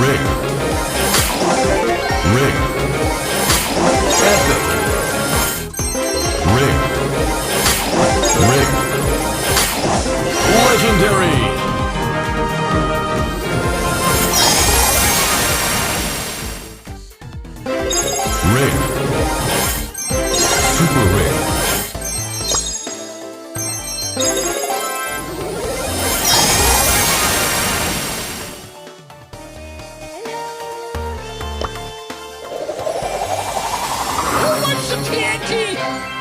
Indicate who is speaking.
Speaker 1: Rare. Rare. Epic. Rare. Rare. Legendary. Rare. Super rare.
Speaker 2: Who wants some TNT?